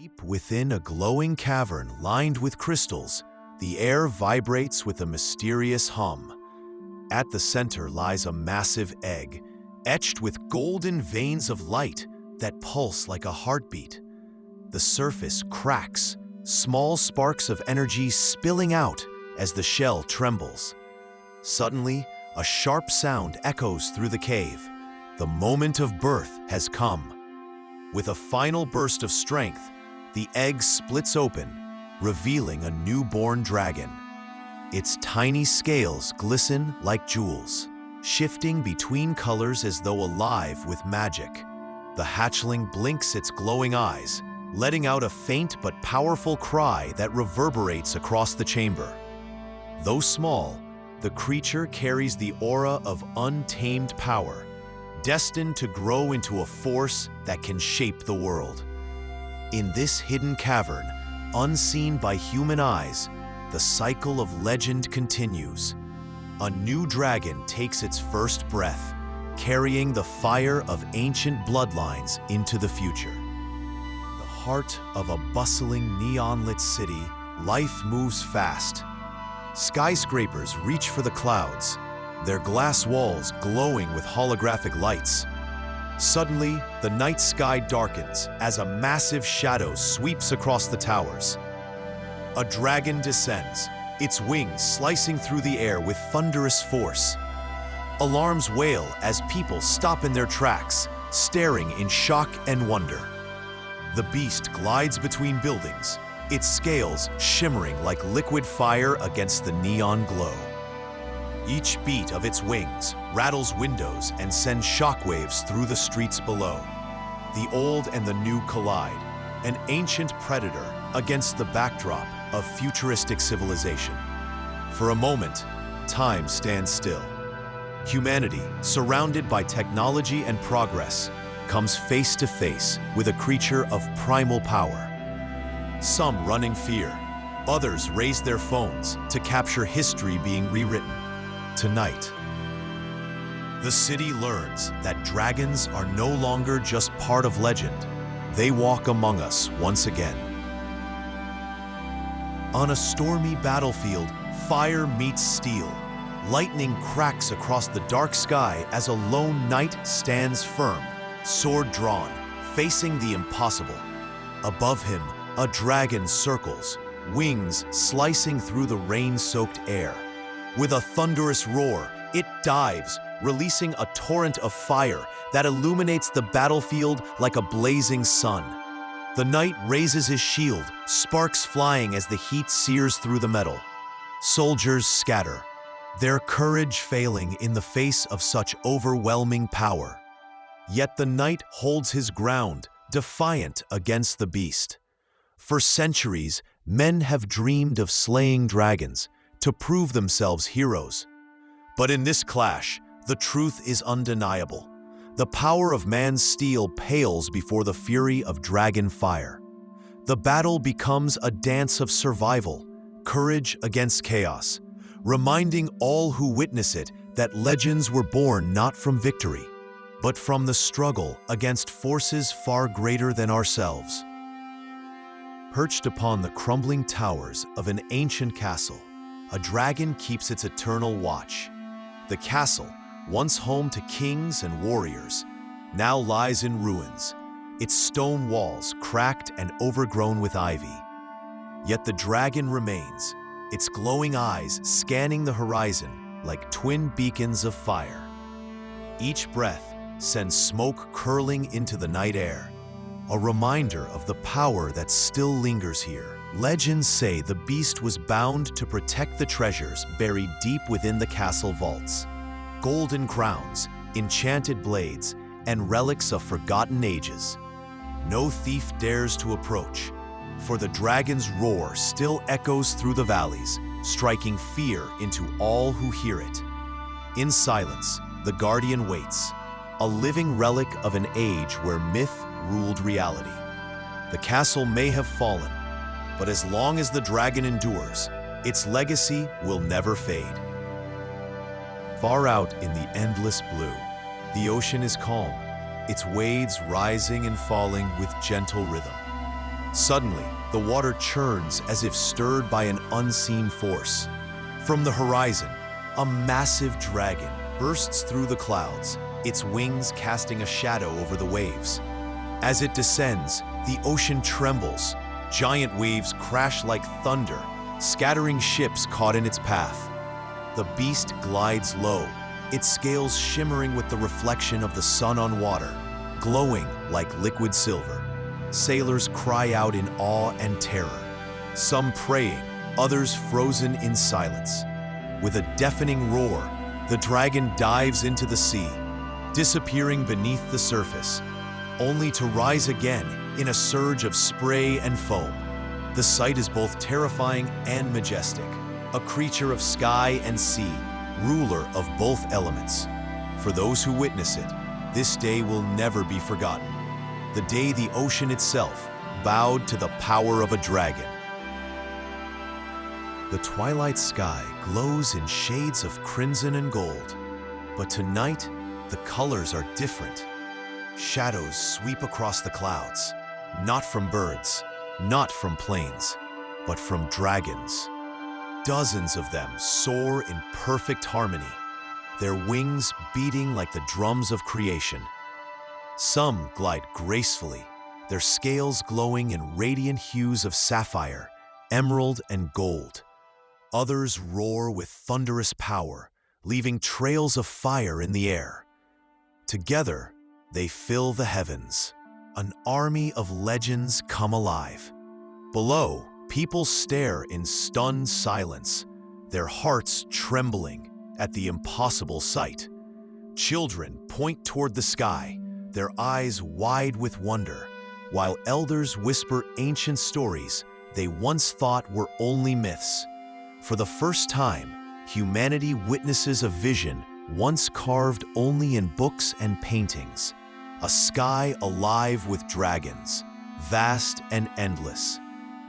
Deep within a glowing cavern lined with crystals, the air vibrates with a mysterious hum. At the center lies a massive egg, etched with golden veins of light that pulse like a heartbeat. The surface cracks, small sparks of energy spilling out as the shell trembles. Suddenly, a sharp sound echoes through the cave. The moment of birth has come. With a final burst of strength, the egg splits open, revealing a newborn dragon. Its tiny scales glisten like jewels, shifting between colors as though alive with magic. The hatchling blinks its glowing eyes, letting out a faint but powerful cry that reverberates across the chamber. Though small, the creature carries the aura of untamed power, destined to grow into a force that can shape the world. In this hidden cavern, unseen by human eyes, the cycle of legend continues. A new dragon takes its first breath, carrying the fire of ancient bloodlines into the future. The heart of a bustling neon-lit city, life moves fast. Skyscrapers reach for the clouds, their glass walls glowing with holographic lights. Suddenly, the night sky darkens as a massive shadow sweeps across the towers. A dragon descends, its wings slicing through the air with thunderous force. Alarms wail as people stop in their tracks, staring in shock and wonder. The beast glides between buildings, its scales shimmering like liquid fire against the neon glow. Each beat of its wings rattles windows and sends shockwaves through the streets below. The old and the new collide, an ancient predator against the backdrop of futuristic civilization. For a moment, time stands still. Humanity, surrounded by technology and progress, comes face to face with a creature of primal power. Some run in fear, others raise their phones to capture history being rewritten. Tonight, the city learns that dragons are no longer just part of legend. They walk among us once again. On a stormy battlefield, fire meets steel. Lightning cracks across the dark sky as a lone knight stands firm, sword drawn, facing the impossible. Above him, a dragon circles, wings slicing through the rain-soaked air. With a thunderous roar, it dives, releasing a torrent of fire that illuminates the battlefield like a blazing sun. The knight raises his shield, sparks flying as the heat sears through the metal. Soldiers scatter, their courage failing in the face of such overwhelming power. Yet the knight holds his ground, defiant against the beast. For centuries, men have dreamed of slaying dragons, to prove themselves heroes. But in this clash, the truth is undeniable. The power of man's steel pales before the fury of dragon fire. The battle becomes a dance of survival, courage against chaos, reminding all who witness it that legends were born not from victory, but from the struggle against forces far greater than ourselves. Perched upon the crumbling towers of an ancient castle, a dragon keeps its eternal watch. The castle, once home to kings and warriors, now lies in ruins, its stone walls cracked and overgrown with ivy. Yet the dragon remains, its glowing eyes scanning the horizon like twin beacons of fire. Each breath sends smoke curling into the night air, a reminder of the power that still lingers here. Legends say the beast was bound to protect the treasures buried deep within the castle vaults. Golden crowns, enchanted blades, and relics of forgotten ages. No thief dares to approach, for the dragon's roar still echoes through the valleys, striking fear into all who hear it. In silence, the guardian waits, a living relic of an age where myth ruled reality. The castle may have fallen, but as long as the dragon endures, its legacy will never fade. Far out in the endless blue, the ocean is calm, its waves rising and falling with gentle rhythm. Suddenly, the water churns as if stirred by an unseen force. From the horizon, a massive dragon bursts through the clouds, its wings casting a shadow over the waves. As it descends, the ocean trembles. Giant waves crash like thunder, scattering ships caught in its path. The beast glides low, its scales shimmering with the reflection of the sun on water, glowing like liquid silver. Sailors cry out in awe and terror, some praying, others frozen in silence. With a deafening roar, the dragon dives into the sea, disappearing beneath the surface, only to rise again in a surge of spray and foam. The sight is both terrifying and majestic, a creature of sky and sea, ruler of both elements. For those who witness it, this day will never be forgotten. The day the ocean itself bowed to the power of a dragon. The twilight sky glows in shades of crimson and gold, but tonight the colors are different. Shadows sweep across the clouds, not from birds, not from planes, but from dragons. Dozens of them soar in perfect harmony, their wings beating like the drums of creation. Some glide gracefully, their scales glowing in radiant hues of sapphire, emerald, and gold. Others roar with thunderous power, leaving trails of fire in the air. Together, they fill the heavens, an army of legends come alive. Below, people stare in stunned silence, their hearts trembling at the impossible sight. Children point toward the sky, their eyes wide with wonder, while elders whisper ancient stories they once thought were only myths. For the first time, humanity witnesses a vision once carved only in books and paintings, a sky alive with dragons, vast and endless.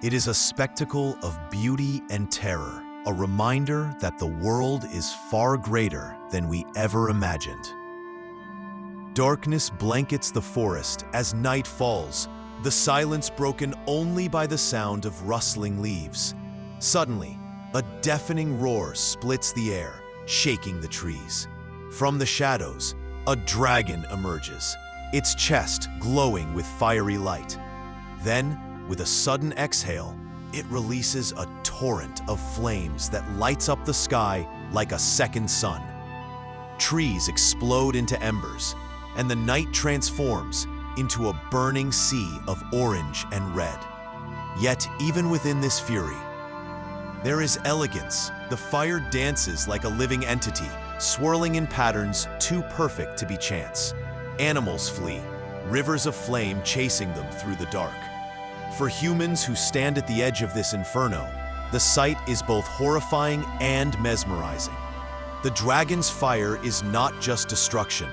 It is a spectacle of beauty and terror, a reminder that the world is far greater than we ever imagined. Darkness blankets the forest as night falls, the silence broken only by the sound of rustling leaves. Suddenly, a deafening roar splits the air, shaking the trees. From the shadows, a dragon emerges, its chest glowing with fiery light. Then, with a sudden exhale, it releases a torrent of flames that lights up the sky like a second sun. Trees explode into embers, and the night transforms into a burning sea of orange and red. Yet, even within this fury, there is elegance. The fire dances like a living entity, swirling in patterns too perfect to be chance. Animals flee, rivers of flame chasing them through the dark. For humans who stand at the edge of this inferno, the sight is both horrifying and mesmerizing. The dragon's fire is not just destruction,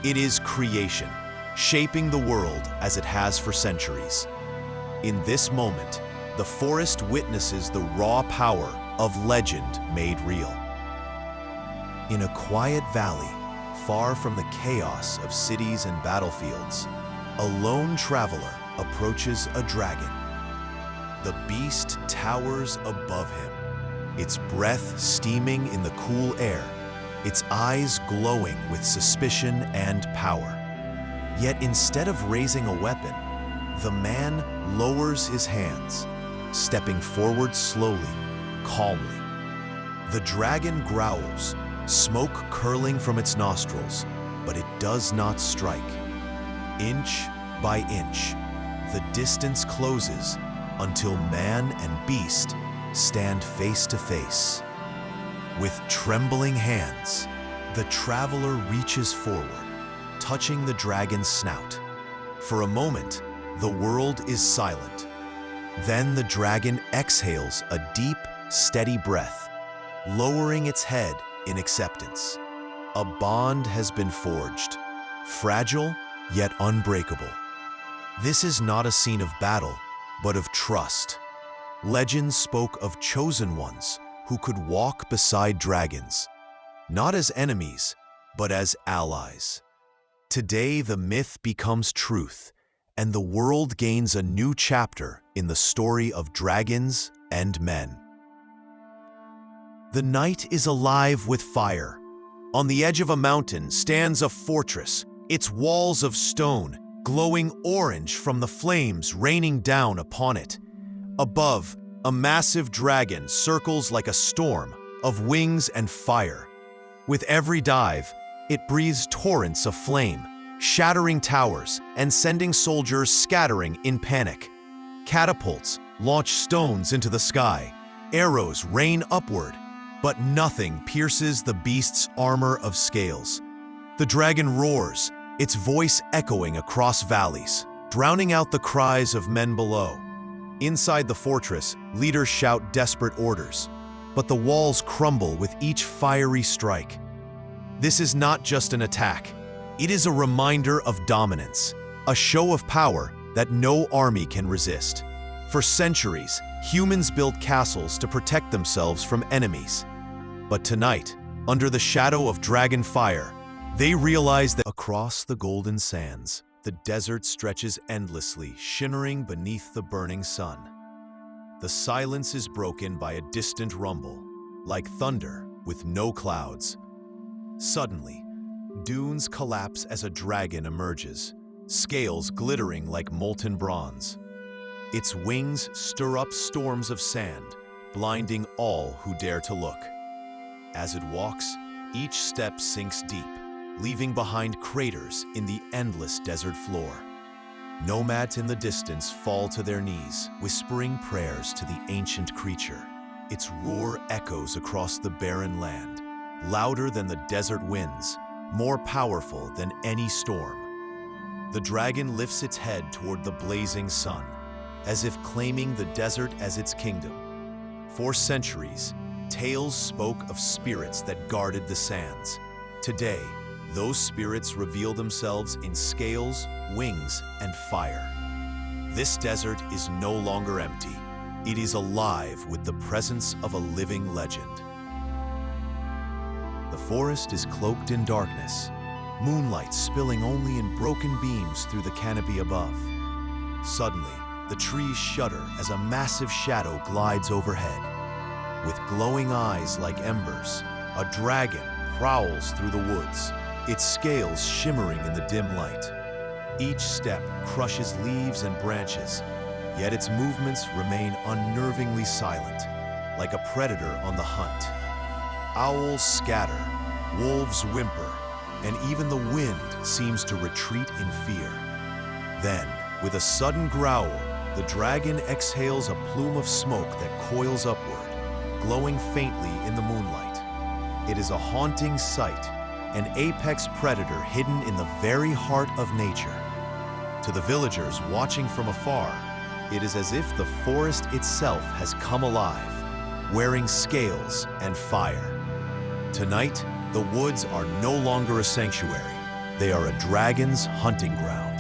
it is creation, shaping the world as it has for centuries. In this moment, the forest witnesses the raw power of legend made real. In a quiet valley, far from the chaos of cities and battlefields, a lone traveler approaches a dragon. The beast towers above him, its breath steaming in the cool air, its eyes glowing with suspicion and power. Yet instead of raising a weapon, the man lowers his hands, stepping forward slowly, calmly. The dragon growls, smoke curling from its nostrils, but it does not strike. Inch by inch, the distance closes until man and beast stand face to face. With trembling hands, the traveler reaches forward, touching the dragon's snout. For a moment, the world is silent. Then the dragon exhales a deep, steady breath, lowering its head in acceptance. A bond has been forged, fragile yet unbreakable. This is not a scene of battle, but of trust. Legends spoke of chosen ones who could walk beside dragons, not as enemies, but as allies. Today, the myth becomes truth, and the world gains a new chapter in the story of dragons and men. The night is alive with fire. On the edge of a mountain stands a fortress, its walls of stone glowing orange from the flames raining down upon it. Above, a massive dragon circles like a storm of wings and fire. With every dive, it breathes torrents of flame, shattering towers and sending soldiers scattering in panic. Catapults launch stones into the sky, arrows rain upward, but nothing pierces the beast's armor of scales. The dragon roars, its voice echoing across valleys, drowning out the cries of men below. Inside the fortress, leaders shout desperate orders, but the walls crumble with each fiery strike. This is not just an attack. It is a reminder of dominance, a show of power that no army can resist. For centuries, humans built castles to protect themselves from enemies. But tonight, under the shadow of dragon fire, they realize that across the golden sands, the desert stretches endlessly, shimmering beneath the burning sun. The silence is broken by a distant rumble, like thunder with no clouds. Suddenly, dunes collapse as a dragon emerges, scales glittering like molten bronze. Its wings stir up storms of sand, blinding all who dare to look. As it walks, each step sinks deep, leaving behind craters in the endless desert floor. Nomads in the distance fall to their knees, whispering prayers to the ancient creature. Its roar echoes across the barren land, louder than the desert winds, more powerful than any storm. The dragon lifts its head toward the blazing sun, as if claiming the desert as its kingdom. For centuries, tales spoke of spirits that guarded the sands. Today, those spirits reveal themselves in scales, wings, and fire. This desert is no longer empty. It is alive with the presence of a living legend. The forest is cloaked in darkness, moonlight spilling only in broken beams through the canopy above. Suddenly, the trees shudder as a massive shadow glides overhead. With glowing eyes like embers, a dragon prowls through the woods, its scales shimmering in the dim light. Each step crushes leaves and branches, yet its movements remain unnervingly silent, like a predator on the hunt. Owls scatter, wolves whimper, and even the wind seems to retreat in fear. Then, with a sudden growl, the dragon exhales a plume of smoke that coils upward, glowing faintly in the moonlight. It is a haunting sight, an apex predator hidden in the very heart of nature. To the villagers watching from afar, it is as if the forest itself has come alive, wearing scales and fire. Tonight, the woods are no longer a sanctuary. They are a dragon's hunting ground.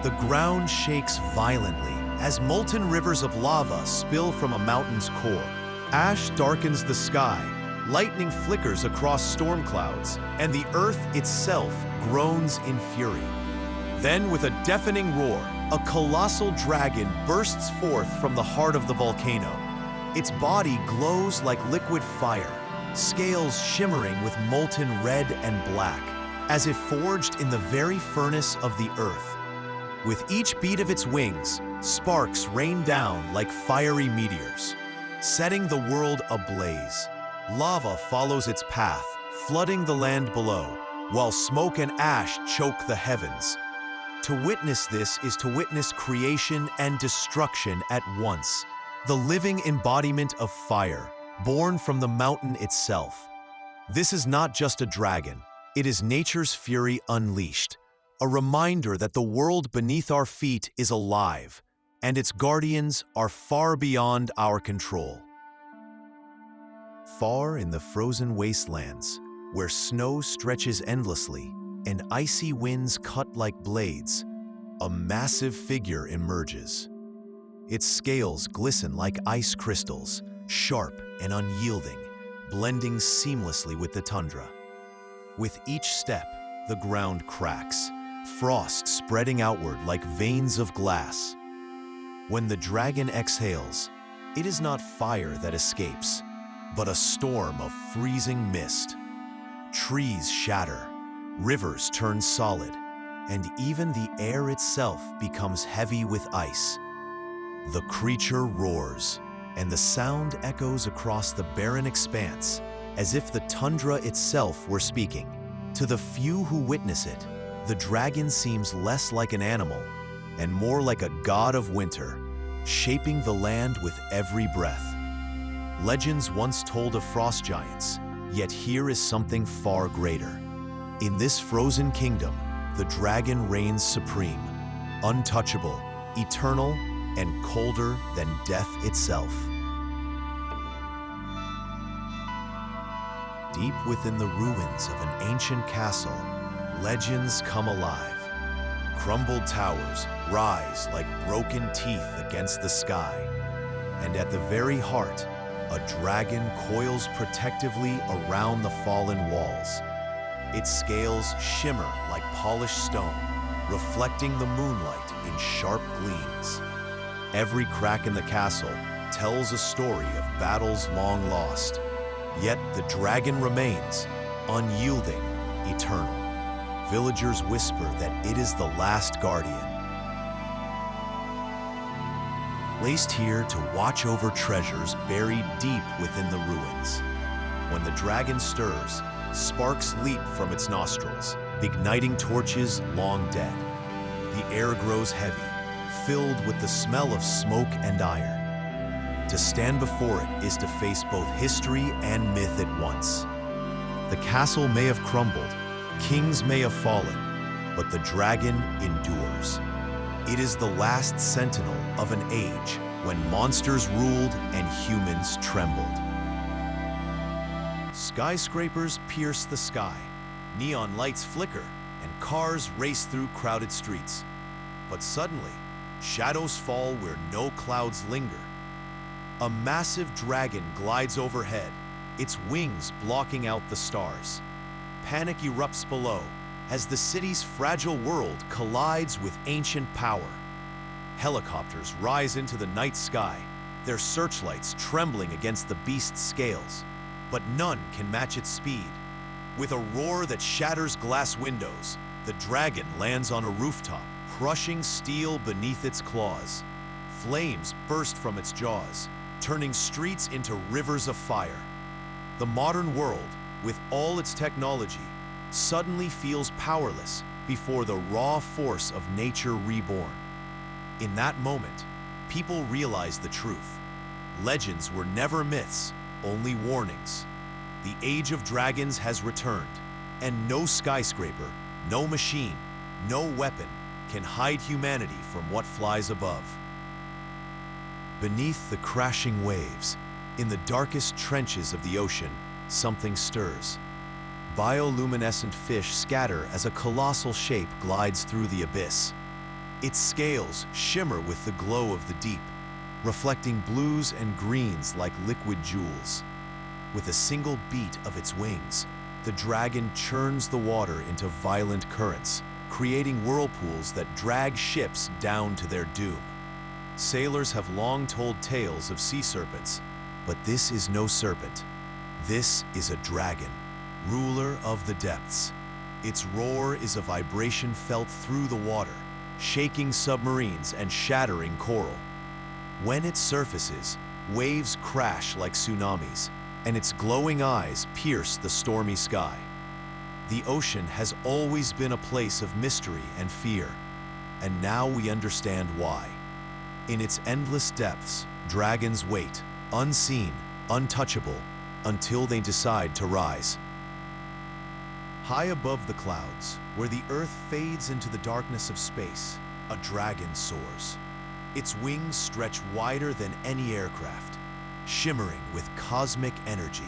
The ground shakes violently as molten rivers of lava spill from a mountain's core. Ash darkens the sky, lightning flickers across storm clouds, and the earth itself groans in fury. Then, with a deafening roar, a colossal dragon bursts forth from the heart of the volcano. Its body glows like liquid fire, scales shimmering with molten red and black, as if forged in the very furnace of the earth. With each beat of its wings, sparks rain down like fiery meteors, setting the world ablaze. Lava follows its path, flooding the land below, while smoke and ash choke the heavens. To witness this is to witness creation and destruction at once, the living embodiment of fire, born from the mountain itself. This is not just a dragon, it is nature's fury unleashed, a reminder that the world beneath our feet is alive, and its guardians are far beyond our control. Far in the frozen wastelands, where snow stretches endlessly and icy winds cut like blades, a massive figure emerges. Its scales glisten like ice crystals, sharp and unyielding, blending seamlessly with the tundra. With each step, the ground cracks, frost spreading outward like veins of glass. When the dragon exhales, it is not fire that escapes, but a storm of freezing mist. Trees shatter, rivers turn solid, and even the air itself becomes heavy with ice. The creature roars, and the sound echoes across the barren expanse, as if the tundra itself were speaking. To the few who witness it, the dragon seems less like an animal and more like a god of winter, shaping the land with every breath. Legends once told of frost giants, yet here is something far greater. In this frozen kingdom, the dragon reigns supreme, untouchable, eternal, and colder than death itself. Deep within the ruins of an ancient castle, legends come alive. Crumbled towers rise like broken teeth against the sky, and at the very heart, a dragon coils protectively around the fallen walls. Its scales shimmer like polished stone, reflecting the moonlight in sharp gleams. Every crack in the castle tells a story of battles long lost, yet the dragon remains, unyielding, eternal. Villagers whisper that it is the last guardian, placed here to watch over treasures buried deep within the ruins. When the dragon stirs, sparks leap from its nostrils, igniting torches long dead. The air grows heavy, filled with the smell of smoke and iron. To stand before it is to face both history and myth at once. The castle may have crumbled, kings may have fallen, but the dragon endures. It is the last sentinel of an age when monsters ruled and humans trembled. Skyscrapers pierce the sky, neon lights flicker, and cars race through crowded streets. But suddenly, shadows fall where no clouds linger. A massive dragon glides overhead, its wings blocking out the stars. Panic erupts below as the city's fragile world collides with ancient power. Helicopters rise into the night sky, their searchlights trembling against the beast's scales. But none can match its speed. With a roar that shatters glass windows, the dragon lands on a rooftop, crushing steel beneath its claws. Flames burst from its jaws, turning streets into rivers of fire. The modern world, with all its technology, suddenly feels powerless before the raw force of nature reborn. In that moment, people realize the truth. Legends were never myths, only warnings. The age of dragons has returned, and no skyscraper, no machine, no weapon can hide humanity from what flies above. Beneath the crashing waves, in the darkest trenches of the ocean, something stirs. Bioluminescent fish scatter as a colossal shape glides through the abyss. Its scales shimmer with the glow of the deep, reflecting blues and greens like liquid jewels. With a single beat of its wings, the dragon churns the water into violent currents, creating whirlpools that drag ships down to their doom. Sailors have long told tales of sea serpents, but this is no serpent. This is a dragon, ruler of the depths. Its roar is a vibration felt through the water, shaking submarines and shattering coral. When it surfaces, waves crash like tsunamis, and its glowing eyes pierce the stormy sky. The ocean has always been a place of mystery and fear, and now we understand why. In its endless depths, dragons wait, unseen, untouchable, until they decide to rise. High above the clouds, where the earth fades into the darkness of space, a dragon soars. Its wings stretch wider than any aircraft, shimmering with cosmic energy.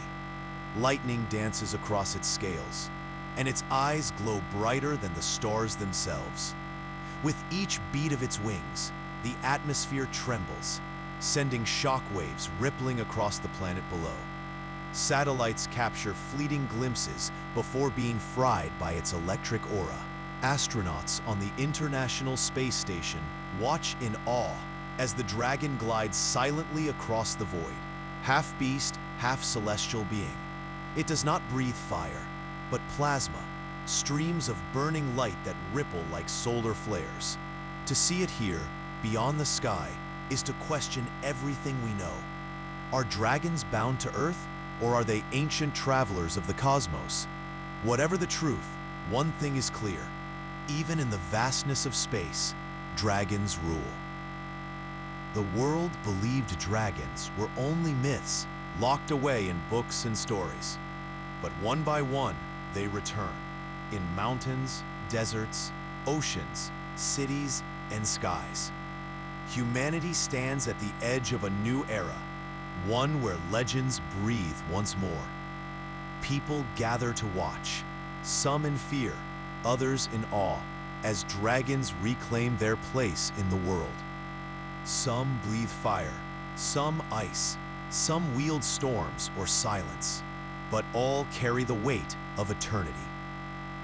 Lightning dances across its scales, and its eyes glow brighter than the stars themselves. With each beat of its wings, the atmosphere trembles, sending shockwaves rippling across the planet below. Satellites capture fleeting glimpses before being fried by its electric aura. Astronauts on the International Space Station watch in awe as the dragon glides silently across the void, half beast, half celestial being. It does not breathe fire, but plasma, streams of burning light that ripple like solar flares. To see it here, beyond the sky, is to question everything we know. Are dragons bound to Earth, or are they ancient travelers of the cosmos? Whatever the truth, one thing is clear. Even in the vastness of space, dragons rule. The world believed dragons were only myths, locked away in books and stories. But one by one, they return. In mountains, deserts, oceans, cities, and skies. Humanity stands at the edge of a new era, one where legends breathe once more. People gather to watch, some in fear, others in awe, as dragons reclaim their place in the world. Some breathe fire, some ice, some wield storms or silence, but all carry the weight of eternity.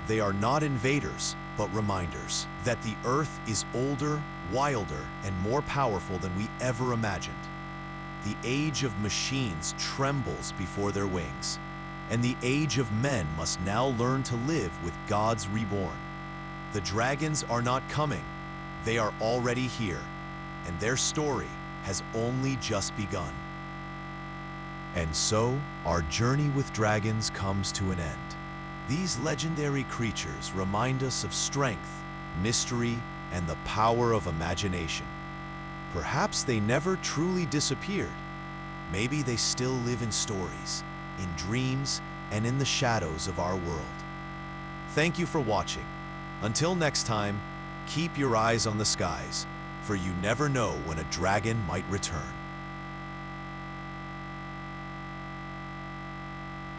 They are not invaders, but reminders that the Earth is older, wilder, and more powerful than we ever imagined. The age of machines trembles before their wings, and the age of men must now learn to live with gods reborn. The dragons are not coming, they are already here, and their story has only just begun. And so, our journey with dragons comes to an end. These legendary creatures remind us of strength, mystery, and the power of imagination. Perhaps they never truly disappeared. Maybe they still live in stories, in dreams, and in the shadows of our world. Thank you for watching. Until next time, keep your eyes on the skies, for you never know when a dragon might return.